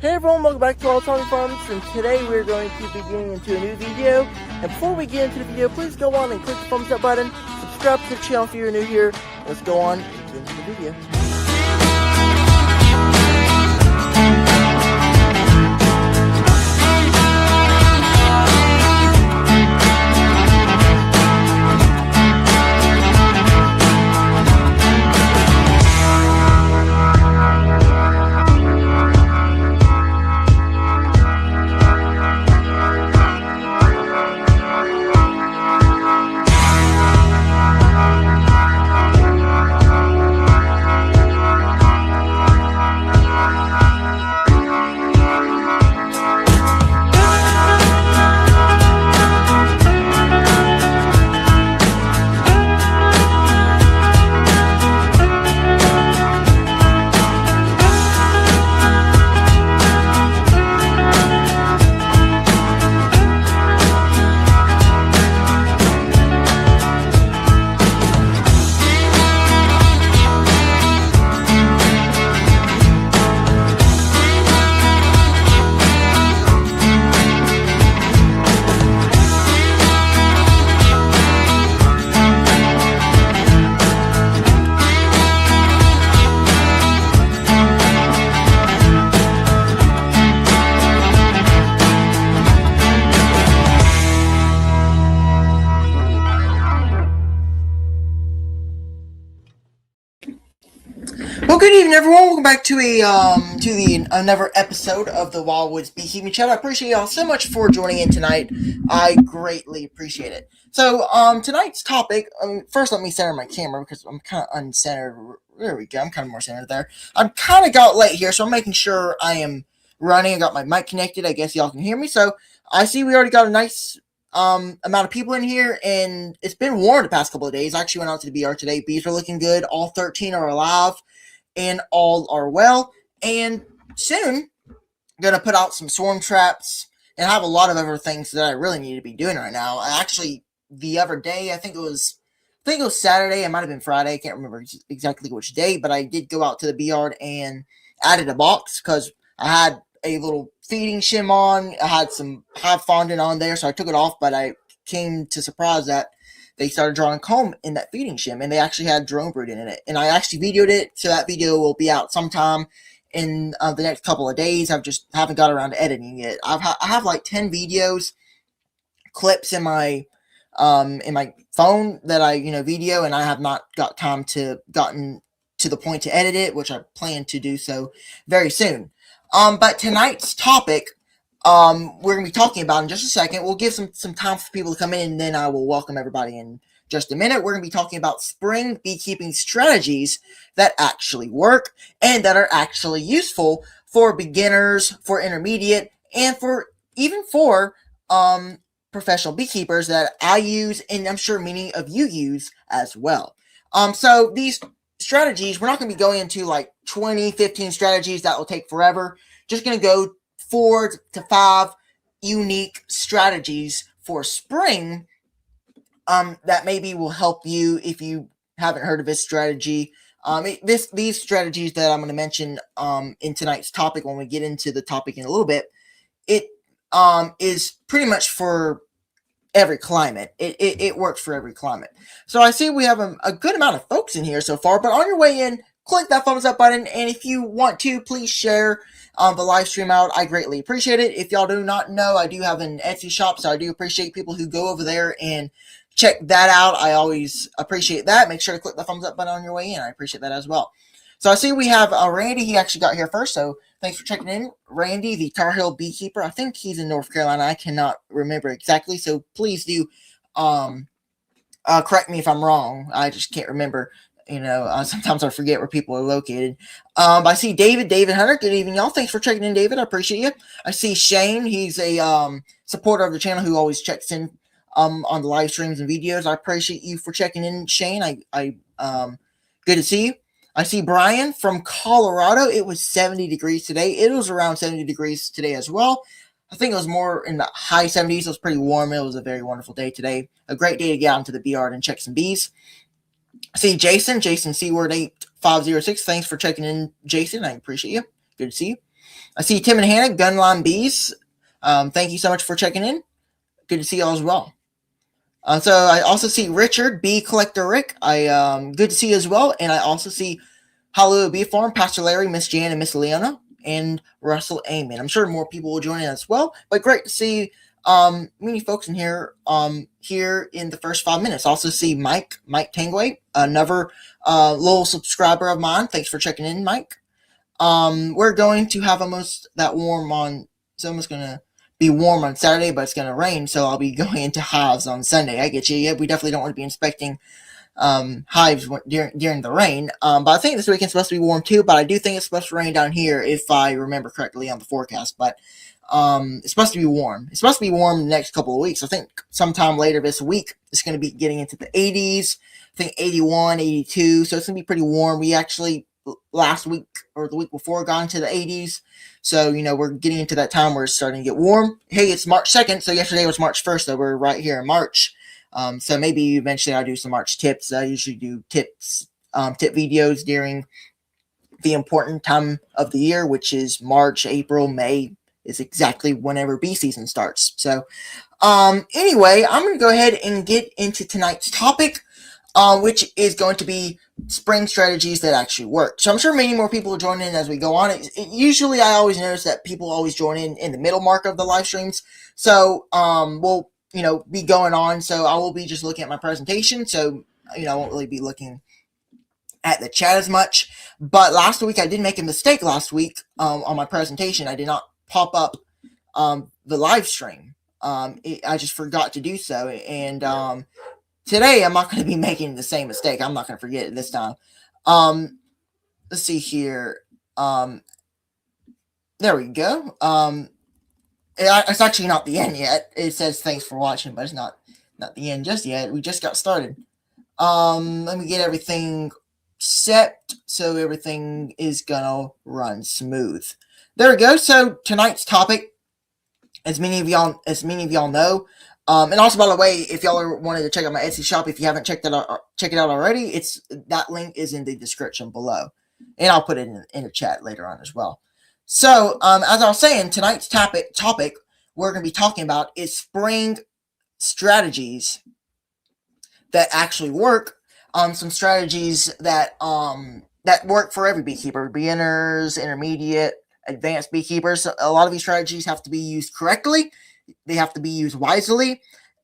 Hey everyone, welcome back to Autonomy Farms, and today we're going to be getting into a new video. And before we get into the video, please go on and click the thumbs up button, subscribe to the channel if you're new here. Let's go on and get into the video. Well, good evening, everyone. Welcome back to another episode of the Wildwoods Beekeeping channel. I appreciate y'all so much for joining in tonight. I greatly appreciate it. So, tonight's topic. First, let me center my camera because I'm kind of uncentered. There we go. I'm kind of more centered there. I'm kind of got late here, so I'm making sure I am running. I got my mic connected. I guess y'all can hear me. So, I see we already got a nice amount of people in here, and it's been warm the past couple of days. I actually went out to the BR today. Bees are looking good. All 13 are alive. And all are well, and soon I'm gonna put out some swarm traps and have a lot of other things that I really need to be doing right now. Actually, the other day, I think it was Saturday. It might have been Friday. I can't remember exactly which day, but I did go out to the bee yard and added a box because I had a little feeding shim on. I had some hive fondant on there, so I took it off, but I came to surprise that they started drawing comb in that feeding shim, and they actually had drone brood in it. And I actually videoed it, so that video will be out sometime in the next couple of days. I just haven't got around to editing it. I have like 10 videos, clips in my phone that I video, and I have not gotten to the point to edit it, which I plan to do so very soon. But tonight's topic, we're going to be talking about in just a second. We'll give some time for people to come in, and then I will welcome everybody in just a minute. We're going to be talking about spring beekeeping strategies that actually work and that are actually useful for beginners, for intermediate, and even for professional beekeepers that I use, and I'm sure many of you use as well. So these strategies, we're not going to be going into like 20, 15 strategies that will take forever. Just going to go 4 to 5 unique strategies for spring that maybe will help you if you haven't heard of this strategy. These strategies that I'm going to mention in tonight's topic, when we get into the topic in a little bit, it is pretty much for every climate. It works for every climate. So I see we have a good amount of folks in here so far, but on your way in, click that thumbs up button, and if you want to, please share the live stream out. I greatly appreciate it. If y'all do not know, I do have an Etsy shop, so I do appreciate people who go over there and check that out. I always appreciate that. Make sure to click the thumbs up button on your way in. I appreciate that as well. So I see we have Randy. He actually got here first, so thanks for checking in. Randy, the Tar Heel beekeeper. I think he's in North Carolina. I cannot remember exactly, so please do correct me if I'm wrong. I just can't remember. Sometimes I forget where people are located. I see David Hunter. Good evening, y'all. Thanks for checking in, David. I appreciate you. I see Shane. He's a supporter of the channel who always checks in on the live streams and videos. I appreciate you for checking in, Shane. I good to see you. I see Brian from Colorado. It was 70 degrees today. It was around 70 degrees today as well. I think it was more in the high 70s. It was pretty warm. It was a very wonderful day today. A great day to get out into the bee yard and check some bees. I see Jason Seaward 8506. Thanks for checking in, Jason. I appreciate you. Good to see you. I see Tim and Hannah, Gunline Bees. Thank you so much for checking in. Good to see y'all as well. So I also see Richard B. Collector Rick. Good to see you as well. And I also see Hallelujah Bee Farm, Pastor Larry, Miss Jan, and Miss Leona, and Russell Amen. I'm sure more people will join in as well. But great to see many folks in here here in the first 5 minutes. Also see Mike Tangway, another little subscriber of mine. Thanks for checking in, Mike. We're going to have almost that warm on. It's almost gonna be warm on Saturday, but it's gonna rain, so I'll be going into hives on Sunday. I get you. Yeah, we definitely don't want to be inspecting hives during the rain. But I think this weekend's supposed to be warm too. But I do think it's supposed to rain down here if I remember correctly on the forecast. But it's supposed to be warm. It's supposed to be warm the next couple of weeks. I think sometime later this week it's going to be getting into the 80s. I think 81, 82. So it's going to be pretty warm. We actually last week or the week before got into the 80s. So, we're getting into that time where it's starting to get warm. Hey, it's March 2nd. So yesterday was March 1st. So we're right here in March. So maybe eventually I'll do some March tips. I usually do tip videos during the important time of the year, which is March, April, May is exactly whenever bee season starts. So, anyway, I'm going to go ahead and get into tonight's topic, which is going to be spring strategies that actually work. So I'm sure many more people will join in as we go on. Usually I always notice that people always join in the middle mark of the live streams. So, we'll be going on. So I will be just looking at my presentation. So, I won't really be looking at the chat as much. But last week I did make a mistake last week on my presentation. I did not pop up the live stream. I just forgot to do so. And today I'm not going to be making the same mistake. I'm not going to forget it this time. Let's see here. There we go. It's actually not the end yet. It says thanks for watching, but it's not the end just yet. We just got started. Let me get everything set so everything is gonna run smooth. There we go. So tonight's topic, as many of y'all know, and also by the way, if y'all are wanted to check out my Etsy shop, if you haven't check it out already, that link is in the description below, and I'll put it in the chat later on as well. So, as I was saying, tonight's topic we're going to be talking about is spring strategies that actually work. Some strategies that work for every beekeeper, beginners, intermediate, advanced beekeepers. A lot of these strategies have to be used correctly. They have to be used wisely,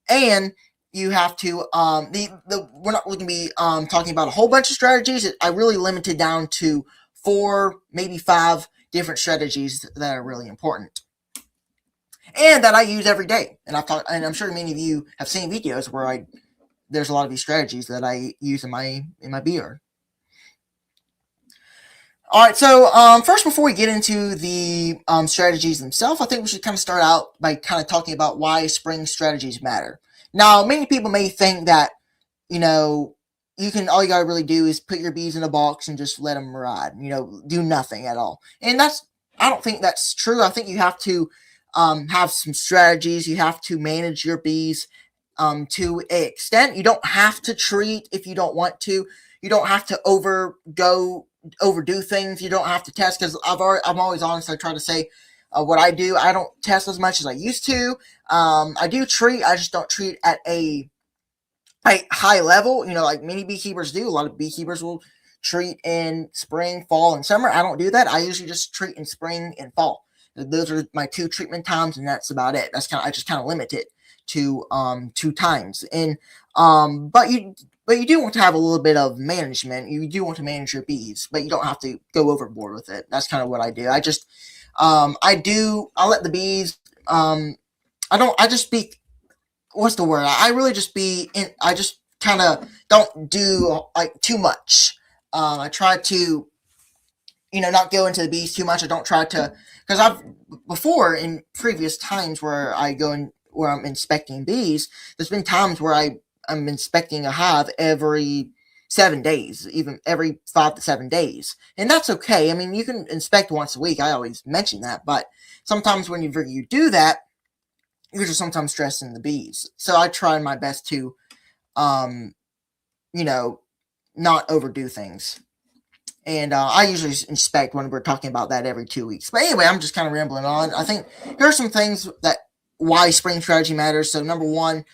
and you have to. We're not going to be talking about a whole bunch of strategies. I really limited down to 4, maybe 5 different strategies that are really important and that I use every day. And I'm sure many of you have seen videos where there's a lot of these strategies that I use in my beard. All right, so first, before we get into the strategies themselves, I think we should kind of start out by kind of talking about why spring strategies matter. Now, many people may think that, all you gotta really do is put your bees in a box and just let them ride, do nothing at all. And I don't think that's true. I think you have to have some strategies. You have to manage your bees to an extent. You don't have to treat if you don't want to. You don't have to overdo things. You don't have to test, because I'm always honest. I try to say what I do. I don't test as much as I used to. I do treat. I just don't treat at a high level, like many beekeepers do. A lot of beekeepers will treat in spring, fall, and summer. I don't do that. I usually just treat in spring and fall. Those are my 2 treatment times, and that's about it. I just kind of limit it to 2 times. And but you do want to have a little bit of management. You do want to manage your bees, but you don't have to go overboard with it. That's kind of what I do. I just I let the bees I just speak. What's the word? I really just I just kind of don't do like too much. I try to, not go into the bees too much. I don't try to, because before in previous times where where I'm inspecting bees, there's been times where I'm inspecting a hive every 7 days, even every 5 to 7 days. And that's okay. I mean, you can inspect once a week. I always mention that, but sometimes when you do that, you're just sometimes stressing the bees. So I try my best to, not overdo things. And I usually inspect when we're talking about that every 2 weeks. But anyway, I'm just kind of rambling on. I think here are some things that why spring strategy matters. So number one,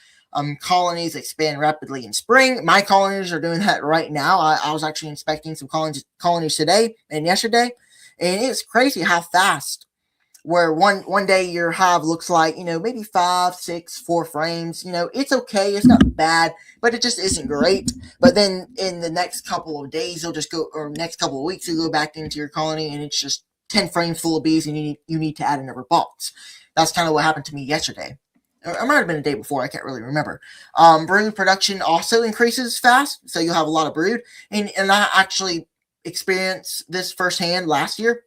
colonies expand rapidly in spring. My colonies are doing that right now. I was actually inspecting some colonies today and yesterday, and it's crazy how fast. Where one day your hive looks like maybe 5, 6, 4 frames. It's okay. It's not bad, but it just isn't great. But then in the next couple of days, you'll just go, or next couple of weeks, you'll go back into your colony, and it's just 10 frames full of bees, and you need to add another box. That's kind of what happened to me yesterday. It might have been a day before. I can't really remember. Brood production also increases fast, so you'll have a lot of brood. And I actually experienced this firsthand last year.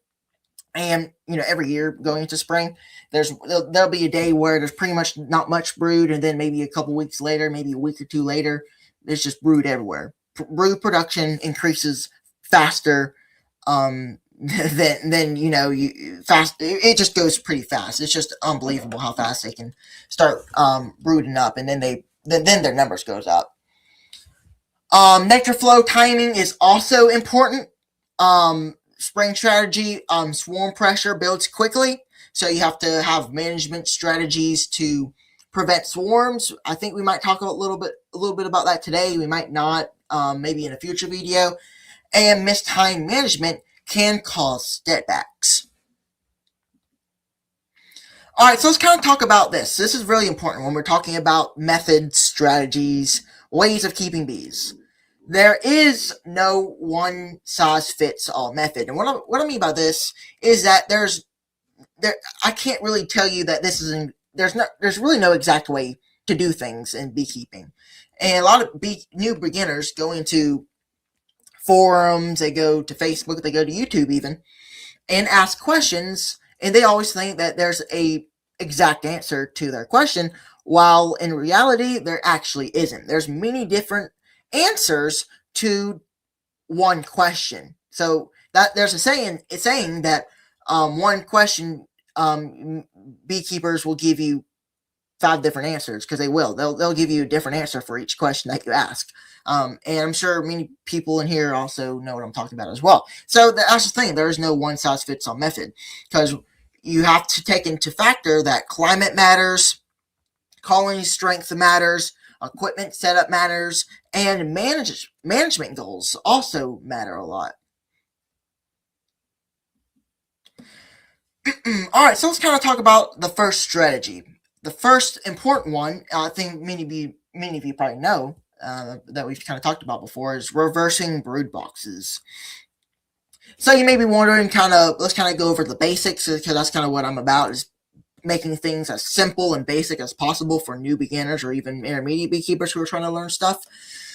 And every year going into spring, there'll be a day where there's pretty much not much brood, and then maybe a couple weeks later, maybe a week or two later, there's just brood everywhere. Brood production increases faster than you fast. It just goes pretty fast. It's just unbelievable how fast they can start brooding up, and then their numbers goes up. Nectar flow timing is also important. Spring strategy, swarm pressure builds quickly, so you have to have management strategies to prevent swarms. I think we might talk a little bit about that today. We might not, maybe in a future video. And missed time management can cause deadbacks. All right, so let's kind of talk about this. This is really important when we're talking about methods, strategies, ways of keeping bees. There is no one size fits all method. And what I mean by this is that I can't really tell you that there's really no exact way to do things in beekeeping. And a lot of new beginners go into forums, they go to Facebook, they go to YouTube even, and ask questions, and they always think that there's a exact answer to their question, while in reality there actually isn't. There's many different answers to one question. So that there's a saying, it's saying that one question, beekeepers will give you 5 different answers, because they'll give you a different answer for each question that you ask. And I'm sure many people in here also know what I'm talking about as well. So that's the thing. There is no one size fits all method, because you have to take into factor that climate matters, colony strength matters, equipment setup matters, and management goals also matter a lot. All right, so let's kind of talk about the first strategy. The first important one, I think many of you probably know, that we've kind of talked about before, is reversing brood boxes. So you may be wondering, let's kind of go over the basics, because that's kind of what I'm about, is making things as simple and basic as possible for new beginners or even intermediate beekeepers who are trying to learn stuff.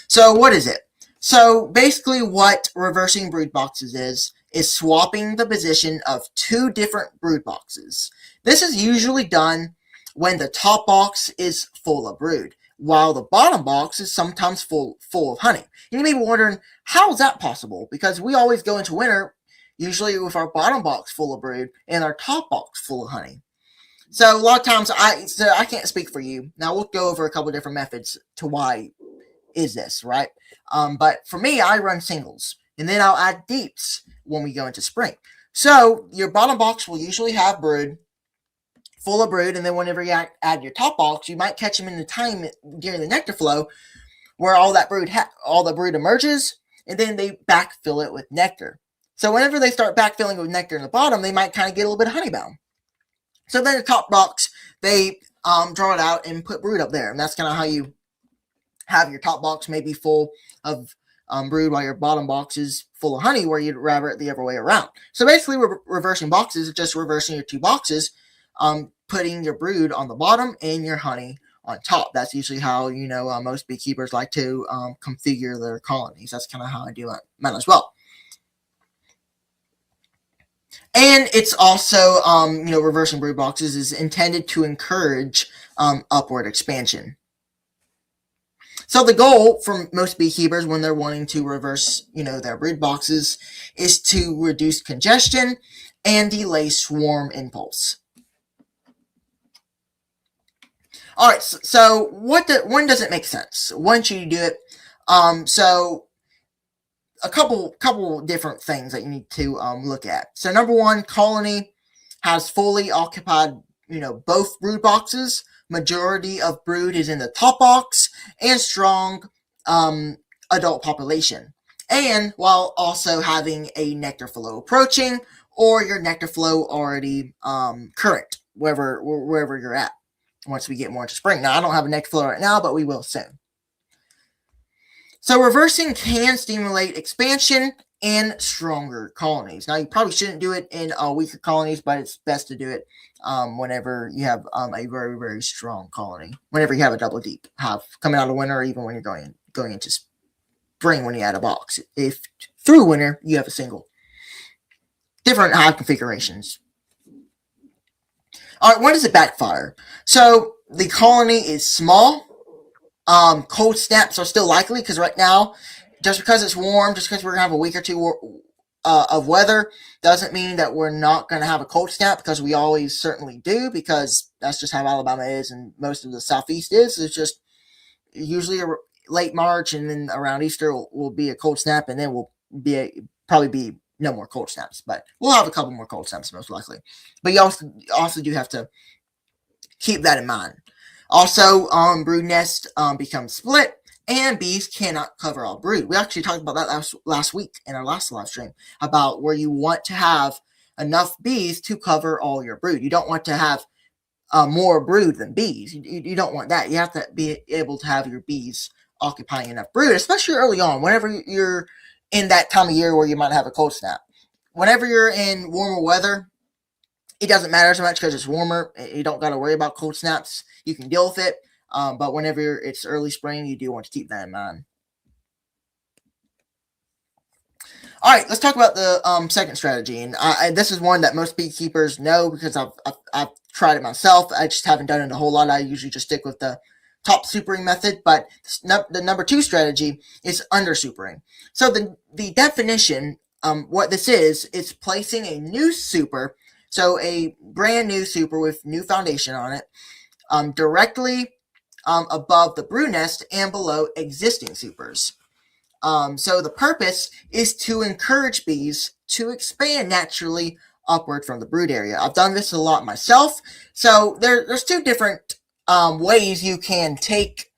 So what is it? So basically what reversing brood boxes is swapping the position of 2 different brood boxes. This is usually done when the top box is full of brood, while the bottom box is sometimes full of honey. And you may be wondering, how is that possible? Because we always go into winter usually with our bottom box full of brood and our top box full of honey. So a lot of times, I can't speak for you. Now we'll go over a couple of different methods to why is this, right? But for me, I run singles, and then I'll add deeps when we go into spring. So your bottom box will usually have brood, full of brood, and then whenever you add your top box, you might catch them in the time during the nectar flow where all the brood emerges, and then they backfill it with nectar. So whenever they start backfilling with nectar in the bottom, they might kind of get a little bit of honey bound. So then the top box, they draw it out and put brood up there. And that's kind of how you have your top box maybe full of brood, while your bottom box is full of honey, where you'd rather it the other way around. So basically, reversing boxes is just reversing your 2 boxes, putting your brood on the bottom and your honey on top. That's usually how, most beekeepers like to configure their colonies. That's kind of how I do mine as well. And it's also, reversing brood boxes is intended to encourage upward expansion. So the goal for most beekeepers when they're wanting to reverse, their brood boxes is to reduce congestion and delay swarm impulse. All right, so when does it make sense? When should you do it? So a couple different things that you need to look at. So number one, colony has fully occupied, both brood boxes. Majority of brood is in the top box, and strong um, adult population. And while also having a nectar flow approaching, or your nectar flow already current, wherever you're at. Once we get more into spring. Now, I don't have a nectar flow right now, but we will soon. So reversing can stimulate expansion and stronger colonies. Now, you probably shouldn't do it in weaker colonies, but it's best to do it whenever you have a very, very strong colony. Whenever you have a double deep hive coming out of winter, or even when you're going into spring when you add a box. If through winter you have a single. Different hive configurations. All right, when does it backfire? So the colony is small. Cold snaps are still likely because right now, just because it's warm, just because we're gonna have a week or two of weather, doesn't mean that we're not gonna have a cold snap, because we always certainly do, because that's just how Alabama is and most of the Southeast is. It's just usually a late March, and then around Easter will be a cold snap, and then probably be no more cold snaps, but we'll have a couple more cold snaps most likely. But you also do have to keep that in mind. Also, brood nest becomes split, and bees cannot cover all brood. We actually talked about that last week in our last live stream, about where you want to have enough bees to cover all your brood. You don't want to have more brood than bees. You don't want that. You have to be able to have your bees occupying enough brood, especially early on, whenever you're in that time of year where you might have a cold snap. Whenever you're in warmer weather, it doesn't matter so much because it's warmer. You don't got to worry about cold snaps. You can deal with it. But whenever it's early spring, you do want to keep that in mind. All right, let's talk about the second strategy. And this is one that most beekeepers know because I've tried it myself. I just haven't done it a whole lot. I usually just stick with the top supering method. But the number two strategy is under supering. So the definition, what this is placing a new super, so a brand new super with new foundation on it, directly above the brood nest and below existing supers. So the purpose is to encourage bees to expand naturally upward from the brood area. I've done this a lot myself. So there's two different ways you can take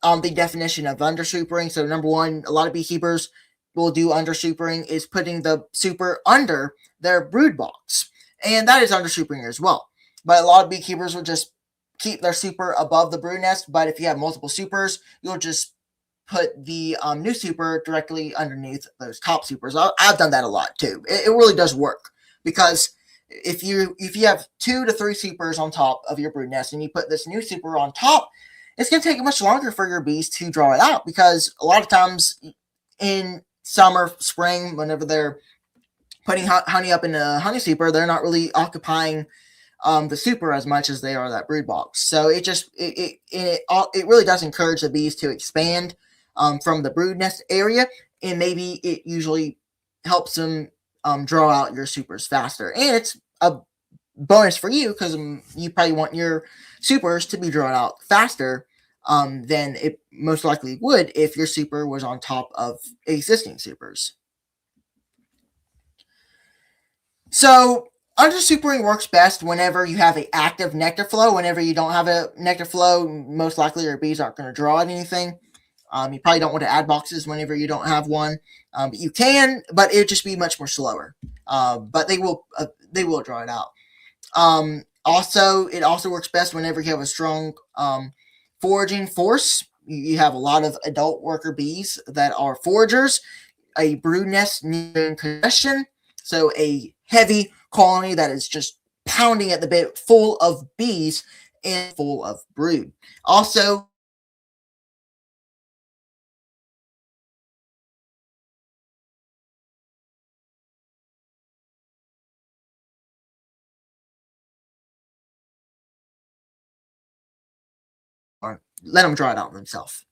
the definition of undersupering. So number one, a lot of beekeepers will do undersupering is putting the super under their brood box. And that is undersupering as well. But a lot of beekeepers will just keep their super above the brood nest. But if you have multiple supers, you'll just put the new super directly underneath those top supers. I've done that a lot too. It really does work, because if you have 2 to 3 supers on top of your brood nest and you put this new super on top, it's going to take much longer for your bees to draw it out, because a lot of times in summer, spring, whenever they're putting honey up in a honey super, they're not really occupying the super as much as they are that brood box. So it really does encourage the bees to expand from the brood nest area, and maybe it usually helps them draw out your supers faster. And it's a bonus for you, because you probably want your supers to be drawn out faster than it most likely would if your super was on top of existing supers. So undersupering works best whenever you have an active nectar flow. Whenever you don't have a nectar flow, most likely your bees aren't going to draw anything. You probably don't want to add boxes whenever you don't have one. But you can, but it would just be much more slower. But they will draw it out. It also works best whenever you have a strong foraging force. You have a lot of adult worker bees that are foragers. A brood nest needing congestion, so a heavy colony that is just pounding at the bit, full of bees and full of brood. Also, or let them draw it out themselves.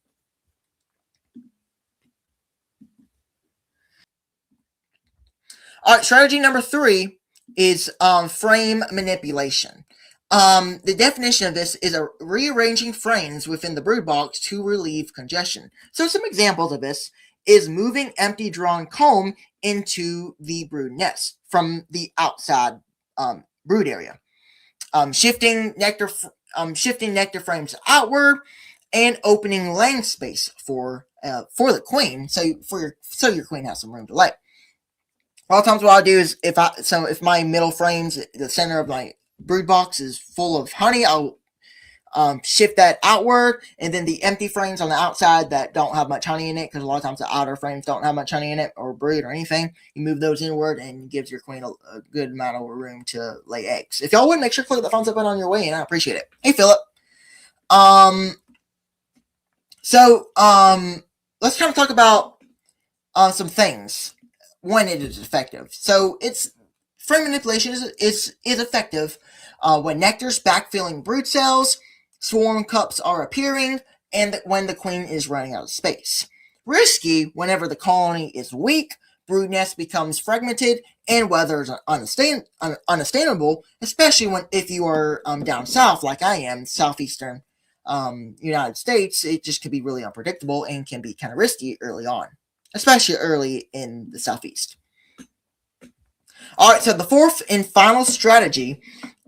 All right, strategy number 3 is frame manipulation. The definition of this is rearranging frames within the brood box to relieve congestion. So some examples of this is moving empty drawn comb into the brood nest from the outside brood area, shifting nectar frames outward and opening laying space for the queen, so your queen has some room to lay. A lot of times, what I'll do is if my middle frames, the center of my brood box is full of honey, I'll shift that outward, and then the empty frames on the outside that don't have much honey in it, because a lot of times the outer frames don't have much honey in it or brood or anything, you move those inward and it gives your queen a good amount of room to lay eggs. If y'all would, make sure to click the thumbs up button on your way, and I appreciate it. Hey, Philip. Let's kind of talk about some things when it is effective. So frame manipulation is effective when nectar's backfilling brood cells, swarm cups are appearing, and when the queen is running out of space. Risky whenever the colony is weak, brood nest becomes fragmented, and weather is unsustainable, especially if you are down south like I am, southeastern United States. It just can be really unpredictable and can be kind of risky early on, especially early in the southeast. All right, so the fourth and final strategy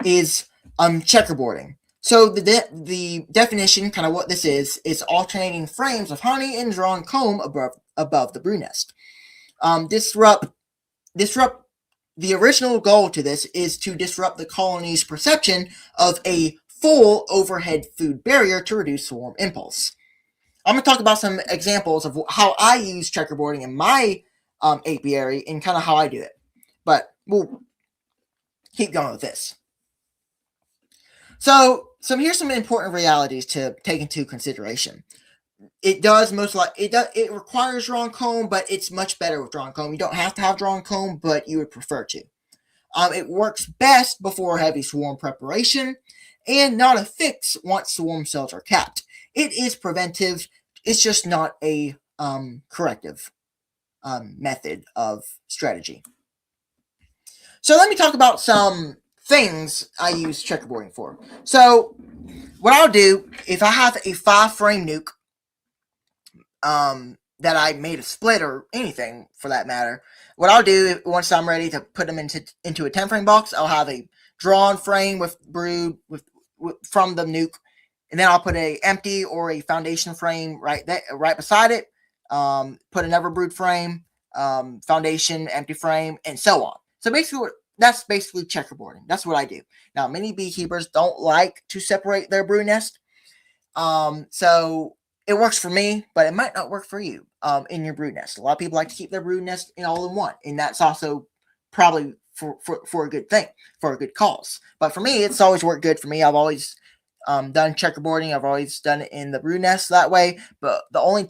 is checkerboarding. So the definition, kind of what this is alternating frames of honey and drawn comb above the brood nest. Disrupt. The original goal to this is to disrupt the colony's perception of a full overhead food barrier to reduce swarm impulse. I'm going to talk about some examples of how I use checkerboarding in my apiary and kind of how I do it. But we'll keep going with this. So here's some important realities to take into consideration. It requires drawn comb, but it's much better with drawn comb. You don't have to have drawn comb, but you would prefer to. It works best before heavy swarm preparation, and not a fix once swarm cells are capped. It is preventive. It's just not a corrective method of strategy. So let me talk about some things I use checkerboarding for. So what I'll do, if I have a 5-frame nuke that I made a split or anything for that matter, what I'll do once I'm ready to put them into a 10-frame box, I'll have a drawn frame with brood from the nuke, and then I'll put a empty or a foundation frame right beside it. Put another brood frame, foundation, empty frame, and so on. So that's basically checkerboarding. That's what I do. Now, many beekeepers don't like to separate their brood nest, so it works for me, but it might not work for you in your brood nest. A lot of people like to keep their brood nest all in one, and that's also probably for a good thing, for a good cause. But for me, it's always worked good for me. I've always done checkerboarding. I've always done it in the brood nest that way. But the only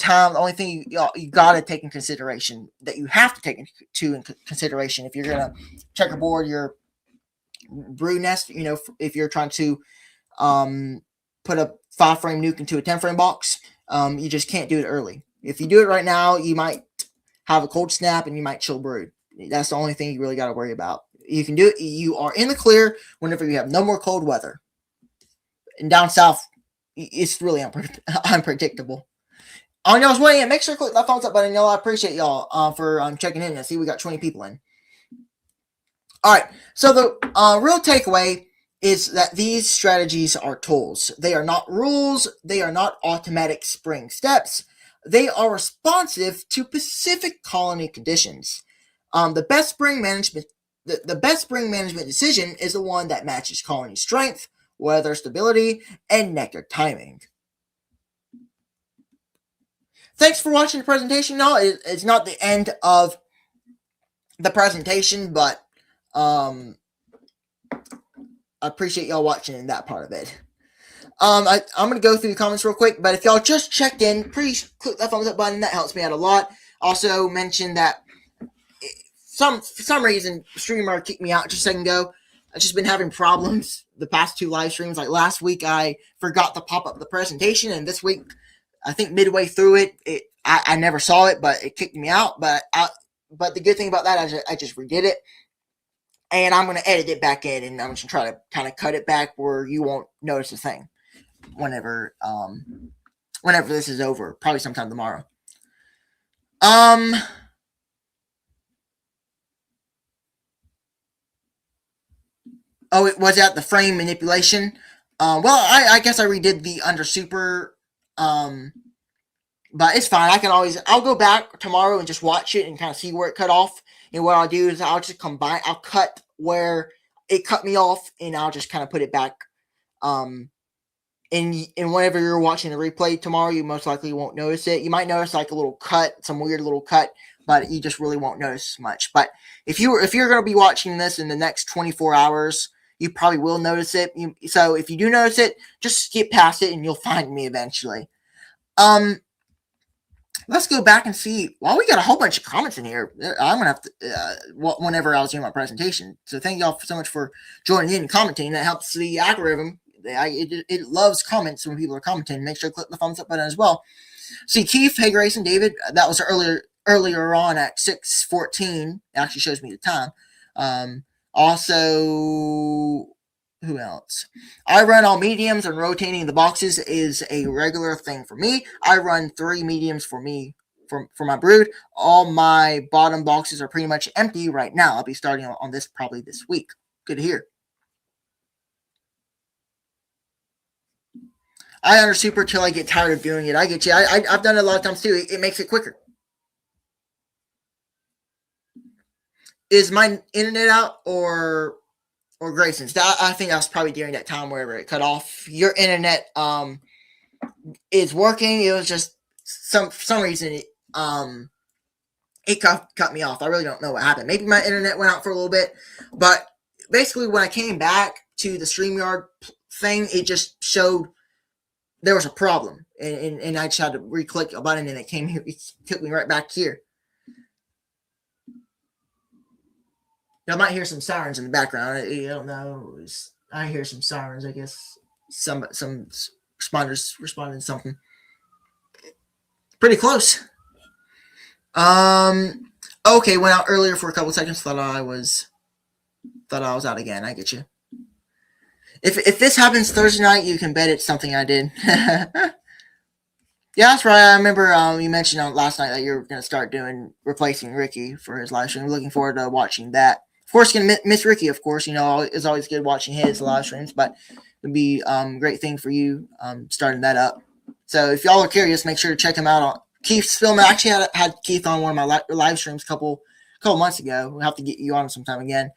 thing you got to take in consideration, that you have to take into consideration if you're going to checkerboard your brood nest, if you're trying to put a 5-frame nuke into a 10-frame box, you just can't do it early. If you do it right now, you might have a cold snap and you might chill brood. That's the only thing you really got to worry about. You can do it. You are in the clear whenever you have no more cold weather. And down south, it's really unpredictable. On y'all's way in, make sure to click that thumbs up button, y'all. I appreciate y'all for checking in. I see we got 20 people in. All right. So the real takeaway is that these strategies are tools. They are not rules. They are not automatic spring steps. They are responsive to specific colony conditions. The best spring management decision is the one that matches colony strength, weather stability, and nectar timing. Thanks for watching the presentation, y'all. It's not the end of the presentation, but I appreciate y'all watching that part of it. I'm going to go through the comments real quick, but if y'all just checked in, please click that thumbs up button. That helps me out a lot. Also mention that for some reason, streamer kicked me out just a second ago. I've just been having problems the past 2 live streams. Like last week, I forgot to pop up the presentation, and this week, I think midway through it, I never saw it, but it kicked me out. But the good thing about that, I just redid it, and I'm going to edit it back in, and I'm just going to try to kind of cut it back where you won't notice a thing whenever this is over, probably sometime tomorrow. Um. Oh, it was that the frame manipulation. Well, I guess I redid the under super. Um. But it's fine. I'll go back tomorrow and just watch it and kind of see where it cut off. And what I'll do is I'll just combine. I'll cut where it cut me off, and I'll just kind of put it back. Um, and whenever you're watching the replay tomorrow, you most likely won't notice it. You might notice like a little cut, some weird little cut, but you just really won't notice much. But if you're going to be watching this in the next 24 hours, you probably will notice it. So if you do notice it, just skip past it, and you'll find me eventually. Um, let's go back and see. Well, we got a whole bunch of comments in here. I'm gonna have to whenever I was doing my presentation. So thank y'all so much for joining in and commenting. That helps the algorithm. It loves comments when people are commenting. Make sure to click the thumbs up button as well. See Keith, hey Grayson, David. That was earlier on at 6:14. It actually shows me the time. Also, who else? I run all mediums, and rotating the boxes is a regular thing for me. I run 3 mediums for me for my brood. All my bottom boxes are pretty much empty right now. I'll be starting on this probably this week. Good to hear. I under super till I get tired of doing it. I get you. I've done it a lot of times too. It makes it quicker. Is my internet out or Grayson's? I think that was probably during that time wherever it cut off. Your internet is working. It was just for some reason it cut me off. I really don't know what happened. Maybe my internet went out for a little bit, but basically when I came back to the StreamYard thing, it just showed there was a problem, and I just had to re-click a button, and it came here. It took me right back here. I might hear some sirens in the background. I don't know. I hear some sirens. I guess some responders responding to something. Pretty close. Okay, went out earlier for a couple seconds. Thought I was out again. I get you. If this happens Thursday night, you can bet it's something I did. Yeah, that's right. I remember you mentioned on last night that you're going to start replacing Ricky for his live stream. Looking forward to watching that. Of course, going to miss Ricky, of course. It's always good watching his live streams, but it'd be a great thing for you starting that up. So if y'all are curious, make sure to check him out on Keith's film. I actually had Keith on one of my live streams a couple months ago. We'll have to get you on sometime again.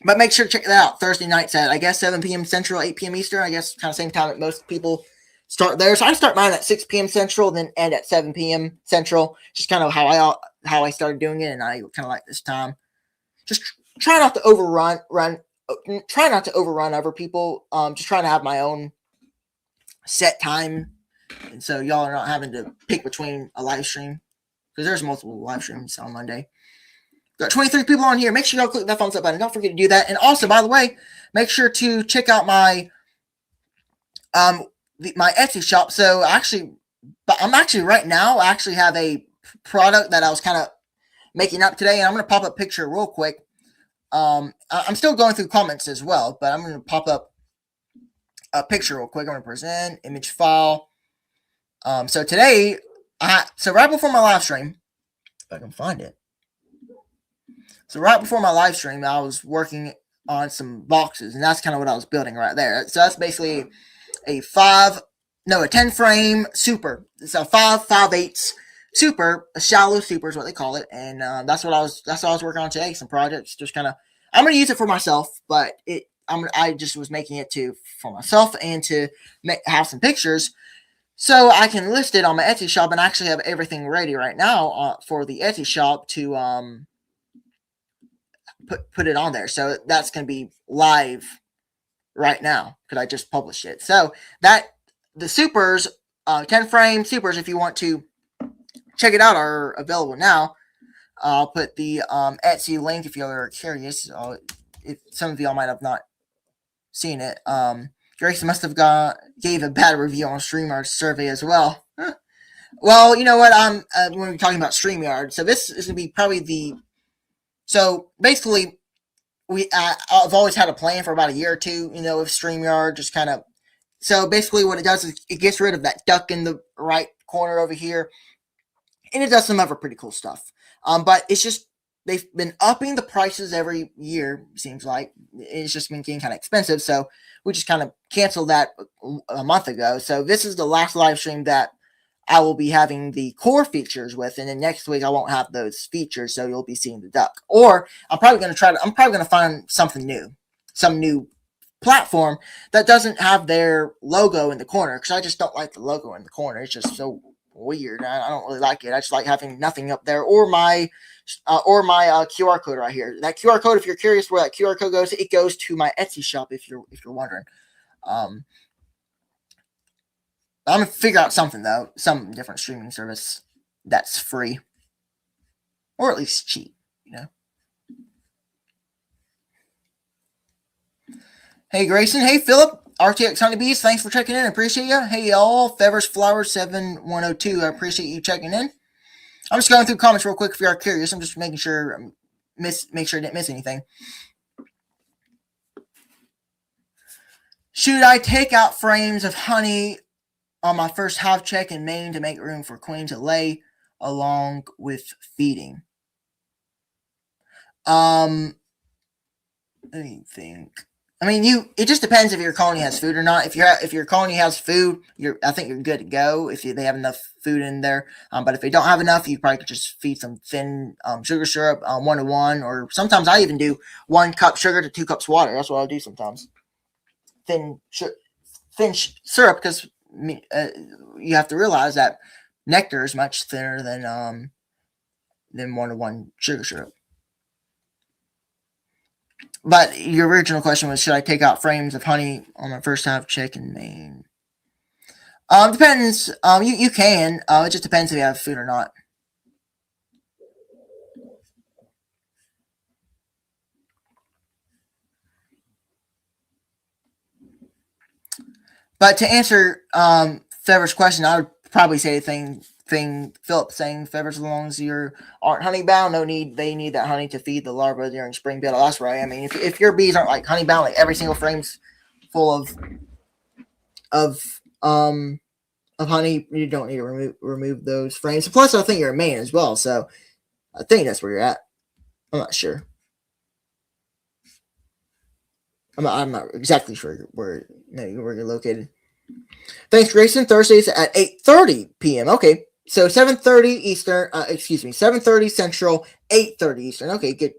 But make sure to check that out. Thursday nights at, I guess, 7 p.m. Central, 8 p.m. Eastern. I guess kind of same time that most people start there. So I start mine at 6 p.m. Central, then end at 7 p.m. Central. Just kind of how I started doing it, and I kind of like this time. Just try not to overrun other people. Just trying to have my own set time, and so y'all are not having to pick between a live stream, because there's multiple live streams on Monday. Got 23 people on here. Make sure y'all click that thumbs up button. Don't forget to do that. And also, by the way, make sure to check out my my Etsy shop. So I'm actually right now, I actually have a product that I was kind of making up today, and I'm going to pop up a picture real quick. I'm still going through comments as well, but I'm going to pop up a picture real quick. I'm going to present image file. So today, so right before my live stream, if I can find it. So right before my live stream, I was working on some boxes, and that's kind of what I was building right there. So that's basically a 10 frame super. It's a 5/8 super, a shallow super is what they call it, and that's what I was working on today. Some projects, just kind of. I'm gonna use it for myself, but I just was making it for myself and to have some pictures, so I can list it on my Etsy shop, and actually have everything ready right now for the Etsy shop to put it on there. So that's gonna be live right now because I just published it. So the supers, 10 frame supers, if you want to check it out, are available now. I'll put the Etsy link if you're curious. If some of y'all might have not seen it. Grace must have gave a bad review on StreamYard's survey as well. Well, you know what? When we're talking about StreamYard, so this is gonna be probably so basically I've always had a plan for about a year or two, with StreamYard, just kind of. So basically what it does is it gets rid of that duck in the right corner over here. and it does some other pretty cool stuff. But it's just they've been upping the prices every year. Seems like it's just been getting kind of expensive. So we just kind of canceled that a month ago. So this is the last live stream that I will be having the core features with, and then next week I won't have those features, so you'll be seeing the duck. Or I'm probably going to find something new, some new platform that doesn't have their logo in the corner, because I just don't like the logo in the corner. It's just so weird. I don't really like it. I just like having nothing up there, or my QR code right here. That QR code, if you're curious where that QR code goes, it goes to my Etsy shop. If you're wondering, I'm gonna figure out something though, some different streaming service that's free, or at least cheap. Hey Grayson, hey Philip, RTX Honeybees, thanks for checking in. Appreciate you. Hey y'all, Feathers Flower 7102. I appreciate you checking in. I'm just going through comments real quick if you are curious. I'm just making sure make sure I didn't miss anything. Should I take out frames of honey on my first hive check in Maine to make room for queen to lay along with feeding? Let me think. I mean, it just depends if your colony has food or not. If your colony has food, I think you're good to go if they have enough food in there. But if they don't have enough, you probably could just feed some thin sugar syrup 1 to 1, or sometimes I even do 1 cup sugar to 2 cups water. That's what I'll do sometimes. Thin syrup, because you have to realize that nectar is much thinner than 1 to 1 sugar syrup. But your original question was, should I take out frames of honey on my first hive check in Maine? Depends. You can. It just depends if you have food or not. But to answer Fever's question, I would probably say the thing Philip saying, Fever's, as long as you aren't honey bound, they need that honey to feed the larvae during spring build. That's right. I mean, if your bees aren't like honey bound, like every single frame's full of honey, you don't need to remove those frames. Plus, I think you're in Maine as well, so I think that's where you're at. I'm not sure. I'm not exactly sure where you're located. Thanks, Grayson. Thursdays at 8:30 p.m. Okay, so 7:30 Eastern. 7:30 Central, 8:30 Eastern. Okay, good.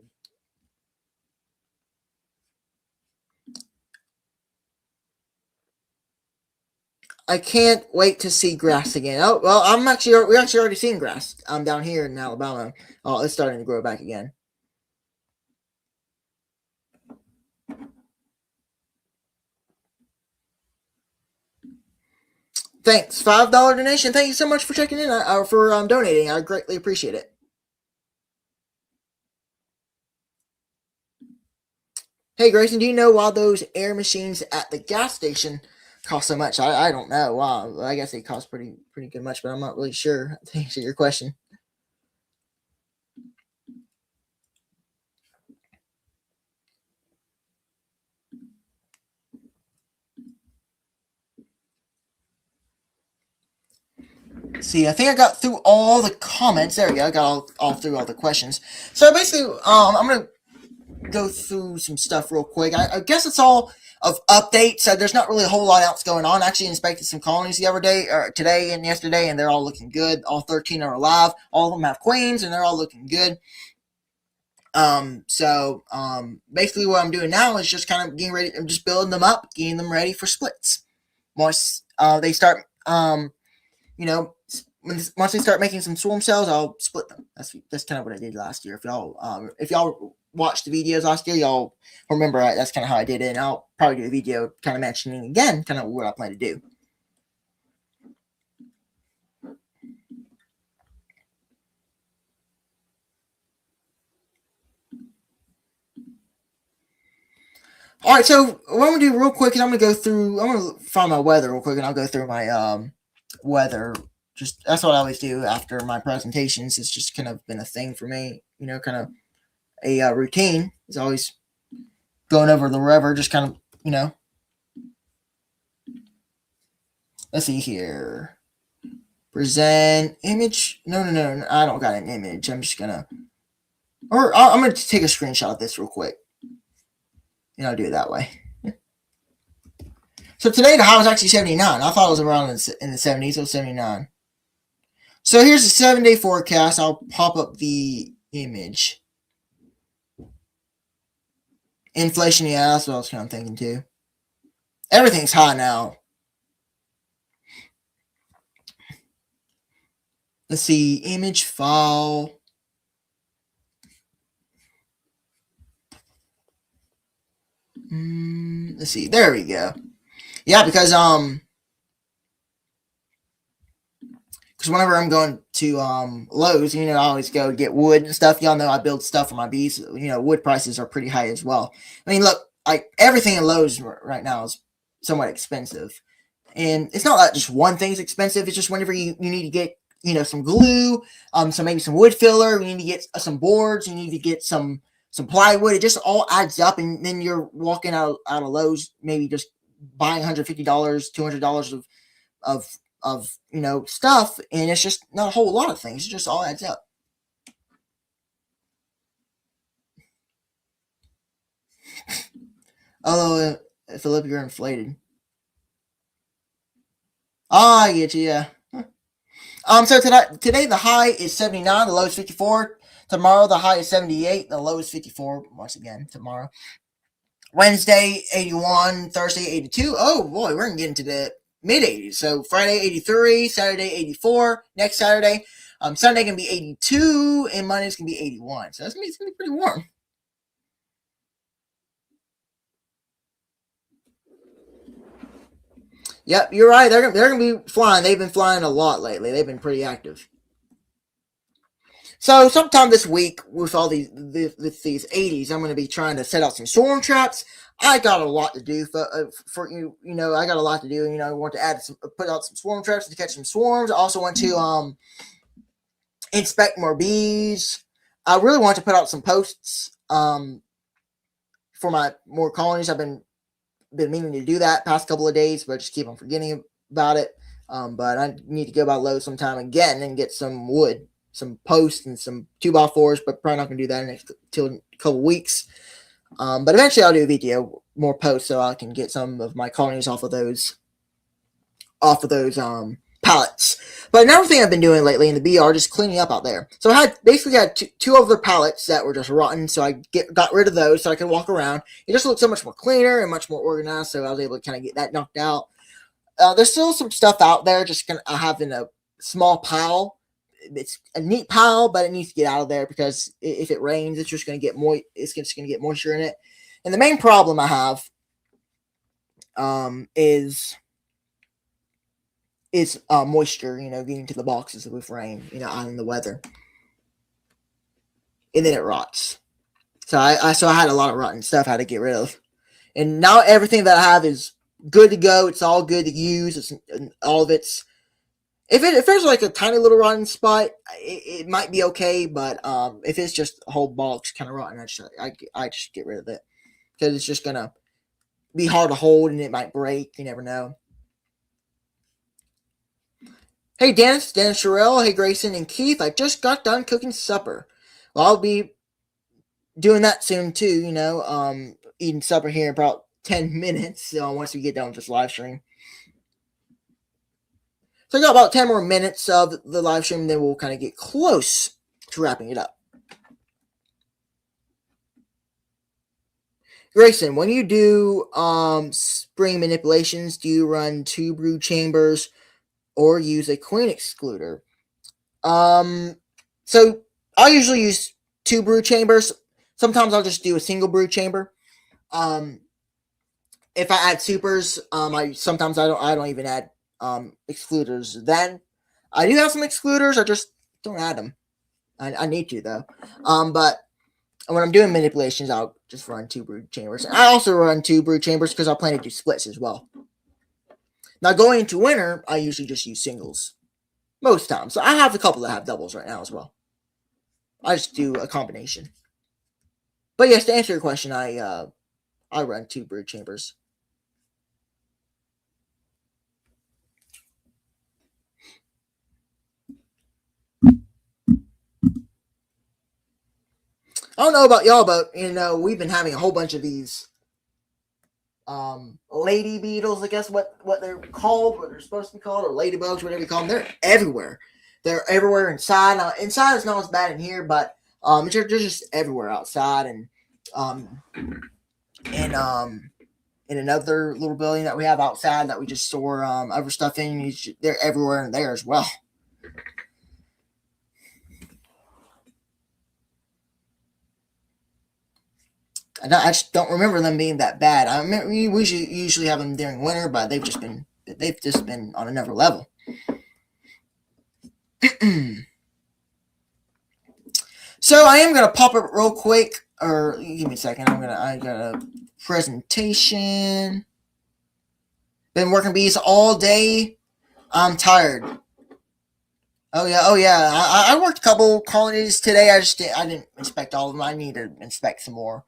I can't wait to see grass again. Oh well, we're actually already seeing grass. I'm down here in Alabama. Oh, it's starting to grow back again. Thanks, $5 donation. Thank you so much for checking in or for donating. I greatly appreciate it. Hey Grayson, do you know why those air machines at the gas station cost so much? I don't know. Wow, I guess they cost pretty good much, but I'm not really sure to answer your question. See, I think I got through all the comments. There we go. I got all through all the questions. So basically, I'm gonna go through some stuff real quick. I guess it's all of updates. So there's not really a whole lot else going on. I actually inspected some colonies the other day, or today and yesterday, and they're all looking good. All 13 are alive. All of them have queens, and they're all looking good. Basically what I'm doing now is just kind of getting ready. I'm just building them up, getting them ready for splits. Once they start, once they start making some swarm cells, I'll split them. That's kind of what I did last year. If y'all watched the videos last year, y'all remember that's kind of how I did it. And I'll probably do a video kind of mentioning again, kind of what I plan to do. All right, so what I'm gonna do real quick is I'm gonna find my weather real quick, and I'll go through my weather. Just that's what I always do after my presentations. It's just kind of been a thing for me, kind of a routine. It's always going over the river, just kind of, Let's see here. Present image. No, I don't got an image. I'm just gonna, or I'm gonna take a screenshot of this real quick, and I'll do it that way. So today the high was actually 79. I thought it was around in the 70s. It was 79. So here's the 7-day forecast. I'll pop up the image. Inflation, yeah, that's what I was kind of thinking too. Everything's high now. Let's see, image file. Let's see, there we go. Yeah, because whenever I'm going to Lowe's, I always go get wood and stuff. Y'all know I build stuff for my bees. Wood prices are pretty high as well. I mean, look, like everything in Lowe's right now is somewhat expensive, and it's not that just one thing's expensive. It's just whenever you need to get some glue, so maybe some wood filler. You need to get some boards. You need to get some plywood. It just all adds up, and then you're walking out of Lowe's, maybe just buying $150, $200 of stuff, and it's just not a whole lot of things. It just all adds up. Although, Philip, you're inflated. I get you, yeah. So today the high is 79, the low is 54. Tomorrow the high is 78, the low is 54. Once again, tomorrow. Wednesday 81, Thursday 82. Oh boy, we're gonna get into the mid 80s. So Friday 83, Saturday 84. Next Saturday, Sunday gonna be 82, and Monday's gonna be 81. So it's gonna be pretty warm. Yep, you're right. They're gonna be flying. They've been flying a lot lately. They've been pretty active. So sometime this week, with all these 80s, I'm going to be trying to set out some swarm traps. I got a lot to do for you. I got a lot to do. I want to put out some swarm traps to catch some swarms. I also want to inspect more bees. I really want to put out some posts for my more colonies. I've been meaning to do that past couple of days, but I just keep on forgetting about it. But I need to go by Lowe's sometime again and get some wood, some posts, and some 2x4s, but probably not going to do that until a couple weeks. But eventually I'll do a video, more posts, so I can get some of my colonies off of those pallets. But another thing I've been doing lately in the bee are just cleaning up out there. So I basically had two other pallets that were just rotten, so I got rid of those so I could walk around. It just looked so much more cleaner and much more organized, so I was able to kind of get that knocked out. There's still some stuff out there, just kind of having a small pile. It's a neat pile, but it needs to get out of there because if it rains, it's just going to get It's just going to get moisture in it. And the main problem I have is moisture. Getting to the boxes with rain. Out in the weather, and then it rots. So I had a lot of rotten stuff I had to get rid of, and now everything that I have is good to go. It's all good to use. All of it's. If there's like a tiny little rotten spot, it might be okay. But if it's just a whole box kind of rotten, I just get rid of it because it's just gonna be hard to hold and it might break. You never know. Hey Dennis Sherrill, hey Grayson and Keith. I just got done cooking supper. Well, I'll be doing that soon too. Eating supper here in about 10 minutes. Once we get done with this live stream. So I got about 10 more minutes of the live stream, and then we'll kind of get close to wrapping it up. Grayson, when you do spring manipulations, do you run 2 brood chambers or use a queen excluder? So I usually use 2 brood chambers. Sometimes I'll just do a single brood chamber. If I add supers, I don't even add excluders. Then I do have some excluders. I just don't add them. I need to though. But when I'm doing manipulations, I'll just run 2 brood chambers. I also run 2 brood chambers because I plan to do splits as well. Now going into winter, I usually just use singles most times. So I have a couple that have doubles right now as well. I just do a combination. But yes, to answer your question, I run 2 brood chambers. I don't know about y'all, but we've been having a whole bunch of these lady beetles, I guess what they're called, what they're supposed to be called, or ladybugs, whatever you call them. They're everywhere. They're everywhere inside. Now, inside is not as bad in here, but they're just everywhere outside, um and in another little building that we have outside that we just store other stuff in. They're everywhere in there as well. I just don't remember them being that bad. I remember we usually have them during winter, but they've just been on another level. So I am gonna pop it real quick, or give me a second. I got a presentation. Been working bees all day. I'm tired. Oh yeah. I worked a couple colonies today. I didn't inspect all of them. I need to inspect some more.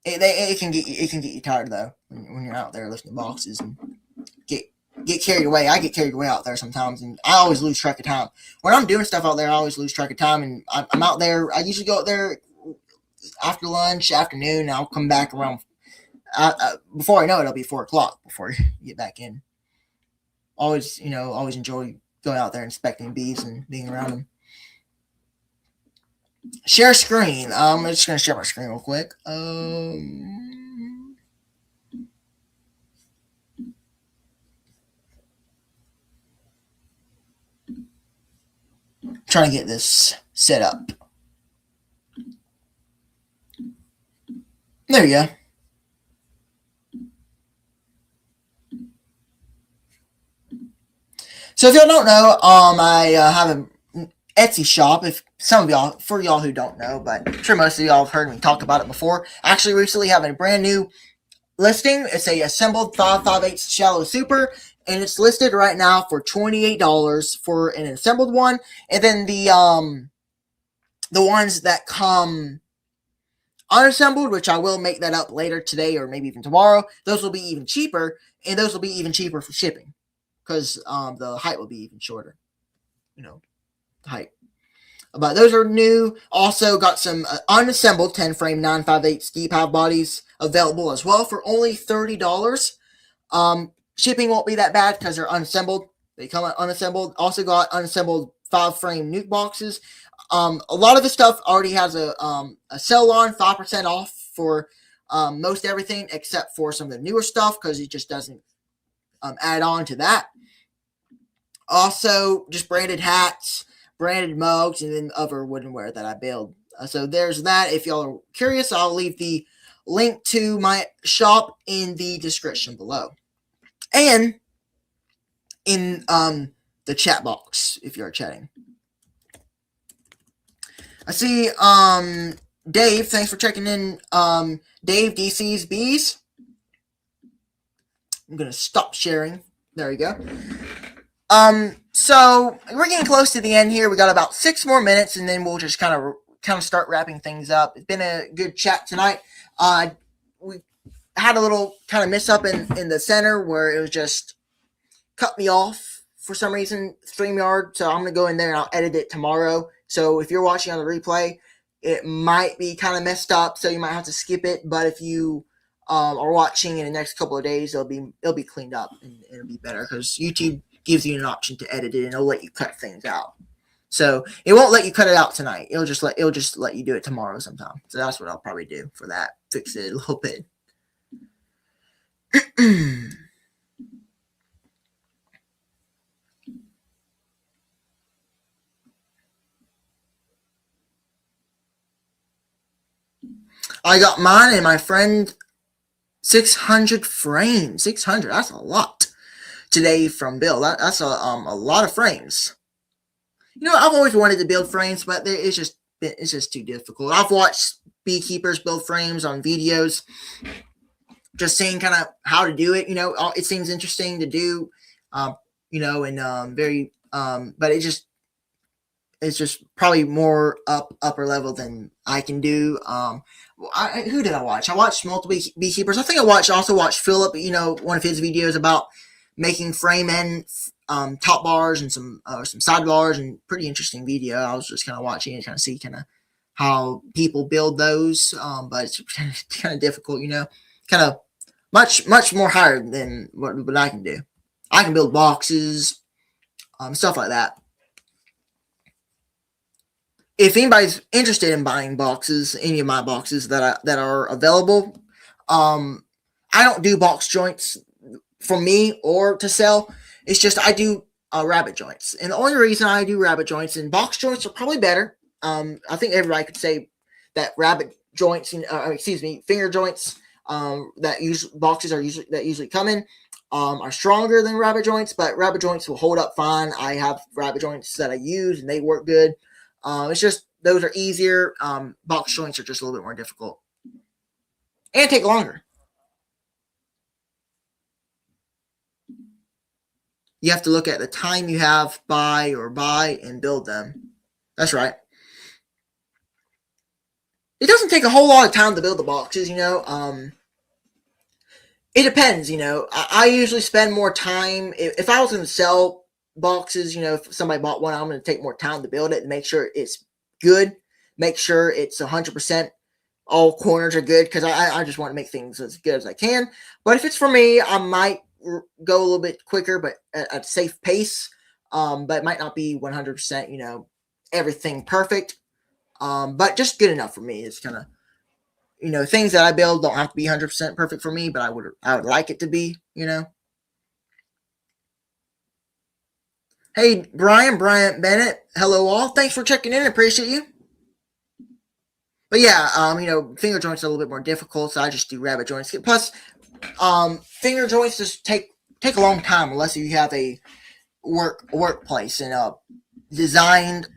It can get you tired though when you're out there lifting boxes and get carried away. I get carried away out there sometimes, and I always lose track of time. When I'm doing stuff out there, I always lose track of time, and I'm out there. I usually go out there after lunch, afternoon, and I'll come back around. Before I know it, it'll be 4 o'clock before you get back in. Always enjoy going out there inspecting bees and being around them. Share screen. I'm just gonna share my screen real quick. Trying to get this set up. There you go. So if y'all don't know, I have an Etsy shop. If some of y'all, for y'all who don't know, but I'm sure most of y'all have heard me talk about it before. Actually, recently having a brand new listing. It's a assembled 5/5/8 shallow super, and it's listed right now for $28 for an assembled one. And then the ones that come unassembled, which I will make that up later today or maybe even tomorrow, those will be even cheaper, and those will be even cheaper for shipping because the height will be even shorter. The height. But those are new. Also got some unassembled 10 frame 9/5/8 deep hive bodies available as well for only $30. Shipping won't be that bad because they're unassembled. They come unassembled. Also got unassembled 5 frame nuke boxes. A lot of the stuff already has a sell on 5% off for most everything except for some of the newer stuff because it just doesn't add on to that. Also, just branded hats, branded mugs, and then other woodenware that I build. So there's that. If y'all are curious, I'll leave the link to my shop in the description below. And in the chat box if you're chatting. I see Dave, thanks for checking in. Dave, DC's Bees. I'm going to stop sharing. There you go. So we're getting close to the end here. We got about 6 more minutes, and then we'll just kind of start wrapping things up. It's been a good chat tonight. We had a little kind of miss up in the center where it was just cut me off for some reason, StreamYard. So I'm gonna go in there and I'll edit it tomorrow. So if you're watching on the replay, it might be kind of messed up, so you might have to skip it. But if you are watching in the next couple of days, it'll be cleaned up and it'll be better because YouTube gives you an option to edit it and it'll let you cut things out. So it won't let you cut it out tonight. It'll just let you do it tomorrow sometime. So that's what I'll probably do for that. Fix it a little bit. I got mine and my friend 600 frames. 600. That's a lot today from Bill. That's a lot of frames. I've always wanted to build frames, but it's just too difficult. I've watched beekeepers build frames on videos, just seeing kind of how to do it. It seems interesting to do, and very, but it's just probably more upper level than I can do. Who did I watch? I watched multiple beekeepers. I think I also watched Philip, one of his videos about making frame and top bars and some sidebars, and pretty interesting video. I was just kind of watching it, kind of see how people build those, but it's kind of difficult, kind of much more higher than what I can do. I can build boxes, stuff like that. If anybody's interested in buying boxes, any of my boxes that are available, I don't do box joints for me or to sell. It's just I do rabbit joints, and the only reason I do rabbit joints and box joints are probably better. I think everybody could say that rabbit joints, finger joints that usually boxes are usually come in are stronger than rabbit joints, but rabbit joints will hold up fine. I have rabbit joints that I use and they work good. It's just those are easier. Box joints are just a little bit more difficult and take longer. You have to look at the time you have buy and build them. That's right. It doesn't take a whole lot of time to build the boxes, it depends, I usually spend more time if I was going to sell boxes, if somebody bought one, I'm going to take more time to build it and make sure it's good, make sure it's 100%, all corners are good, because I just want to make things as good as I can. But if it's for me, I might go a little bit quicker, but at a safe pace, but it might not be 100%, everything perfect, but just good enough for me. It's kind of, things that I build don't have to be 100% perfect for me, but I would like it to be, Hey, Brian Bennett, hello all. Thanks for checking in. Appreciate you. But yeah, finger joints are a little bit more difficult, so I just do rabbit joints. Plus, finger joints just take a long time unless you have a workplace and a designed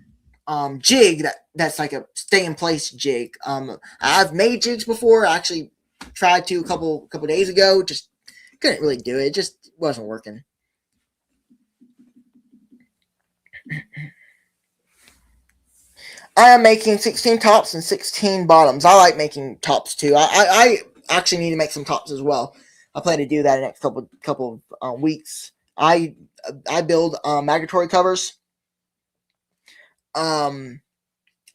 jig that's like a stay in place jig. I've made jigs before. I actually tried to a couple days ago. Just couldn't really do it. It just wasn't working. I am making 16 tops and 16 bottoms. I like making tops too. I actually need to make some tops as well. I plan to do that in the next couple of weeks. I build migratory covers. And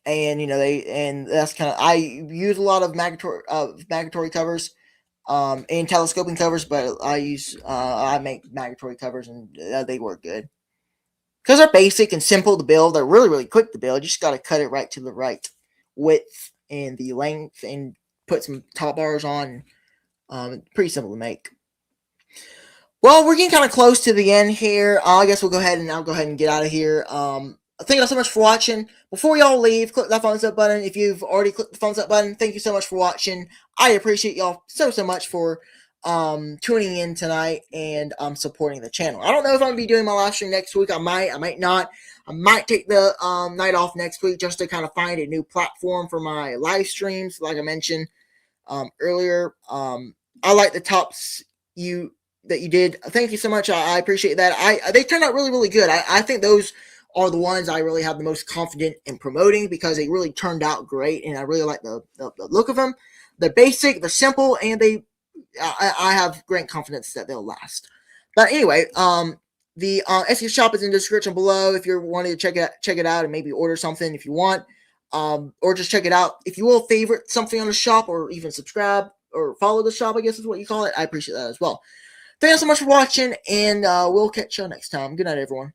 that's kind of, I use a lot of migratory covers and telescoping covers, but I make migratory covers, and they work good because they're basic and simple to build. They're really, really quick to build. You just got to cut it right to the right width and the length and put some top bars on. Pretty simple to make. Well, we're getting kind of close to the end here. I guess I'll go ahead and get out of here. Thank you all so much for watching. Before y'all leave, click that thumbs up button. If you've already clicked the thumbs up button, thank you so much for watching. I appreciate y'all so much for tuning in tonight and supporting the channel. I don't know if I'm going to be doing my live stream next week. I might not. I might take the night off next week just to kind of find a new platform for my live streams. Like I mentioned earlier, I like the tops that you did. Thank you so much. I appreciate that. They turned out really, really good. I think those are the ones I really have the most confident in promoting because they really turned out great, and I really like the look of them. They're basic, they're simple, and I have great confidence that they'll last. But anyway, the Etsy shop is in the description below if you're wanting to check it out and maybe order something if you want, or just check it out. If you will favorite something on the shop or even subscribe or follow the shop, I guess is what you call it, I appreciate that as well. Thank you so much for watching, and we'll catch you next time. Good night, everyone.